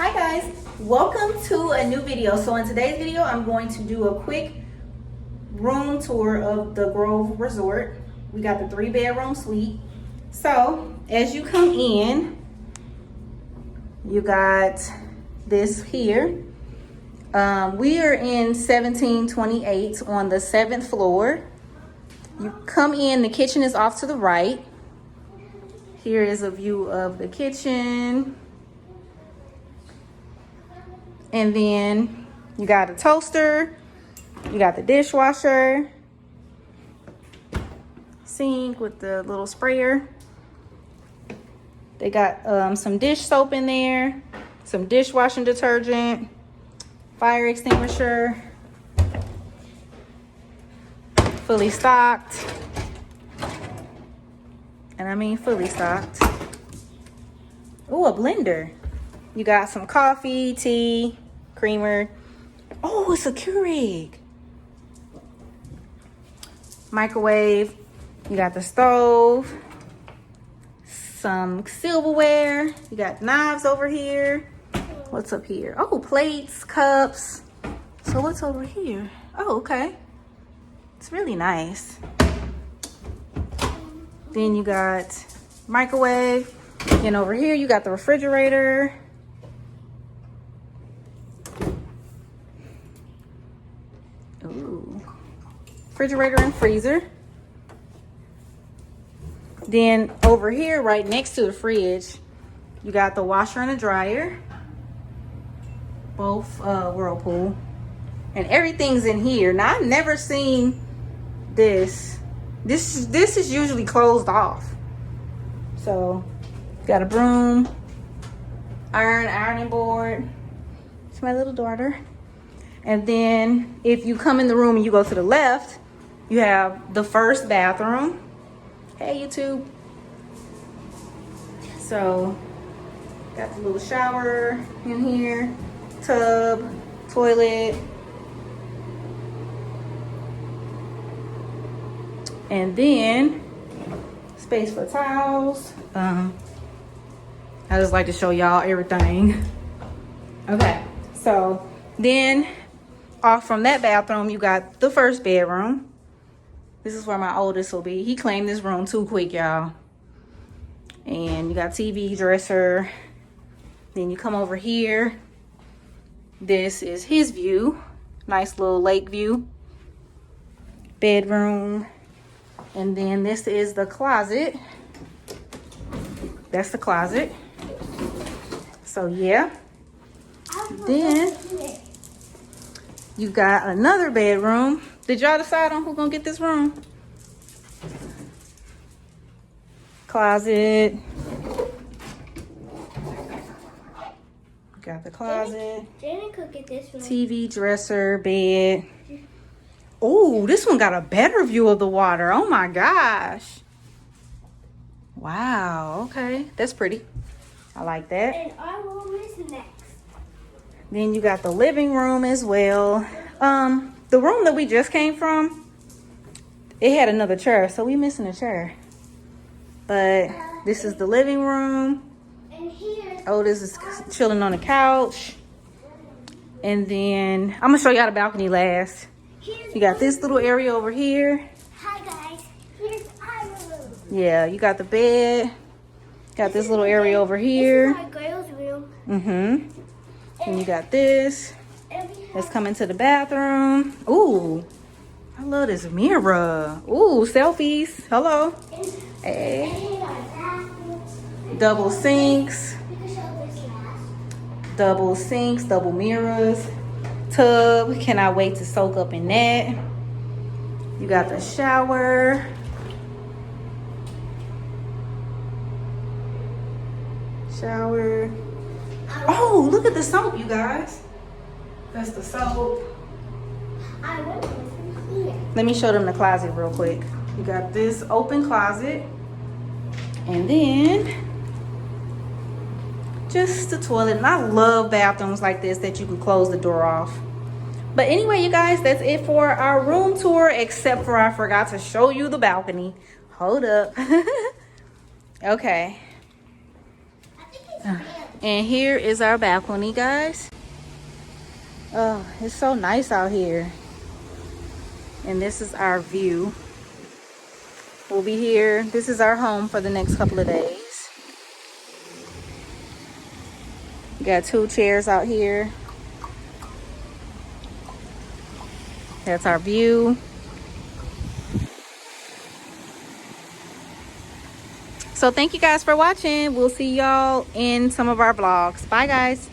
Hi guys, welcome to a new video. So in today's video, I'm going to do a quick room tour of the Grove Resort. We got the 3-bedroom suite. So as you come in, you got this here. We are in 1728 on the 7th floor. You come in, the kitchen is off to the right. Here is a view of the kitchen. And then you got a toaster, you got the dishwasher, sink with the little sprayer. They got some dish soap in there, some dishwashing detergent, fire extinguisher, fully stocked. And I mean fully stocked. Ooh, a blender. You got some coffee, tea, creamer. Oh, it's a Keurig. Microwave. You got the stove. Some silverware. You got knives over here. What's up here? Oh, plates, cups. So what's over here? Oh, okay. It's really nice. Then you got microwave. And over here you got the refrigerator. Ooh. Refrigerator and freezer. Then over here, right next to the fridge, you got the washer and the dryer. Both Whirlpool. And everything's in here. Now, I've never seen this. This is usually closed off. So, got a broom, ironing board. It's my little daughter. And then if you come in the room and you go to the left, you have the first bathroom. Hey, YouTube. So, got the little shower in here, tub, toilet. And then space for towels. I just like to show y'all everything. Okay, so then off from that bathroom, you got the first bedroom. This is where my oldest will be. He claimed this room too quick, y'all. And you got TV, dresser. Then you come over here. This is his view. Nice little lake view. Bedroom. And then this is the closet. That's the closet. So yeah. Then you got another bedroom. Did y'all decide on who's gonna get this room? Closet. Got the closet. Janet could get this room. TV, dresser, bed. Oh, this one got a better view of the water. Oh my gosh. Wow, okay. That's pretty. I like that. And our room is next. Then you got the living room as well. The room that we just came from, it had another chair, so we missing a chair. But this is the living room. And here. Otis is chilling on the couch. And then I'm gonna show y'all the balcony last. You got this little area over here. Hi guys. Here's our room. Yeah, you got the bed. Got this little area over here. This is my girl's room. And you got this. Let's come into the bathroom. Ooh, I love this mirror. Ooh, selfies. Hello. Hey. Double sinks. Double sinks, double mirrors. Tub. Cannot wait to soak up in that. You got the shower. Shower. Oh, look at the soap, you guys. That's the soap. I want this from here. Let me show them the closet real quick. You got this open closet. And then just the toilet. And I love bathrooms like this that you can close the door off. But anyway, you guys, that's it for our room tour, except for I forgot to show you the balcony. Hold up. Okay. I think it's And here is our balcony, guys. Oh, it's so nice out here. And this is our view. We'll be here. This is our home for the next couple of days. We got 2 chairs out here. That's our view. So thank you guys for watching. We'll see y'all in some of our vlogs. Bye, guys.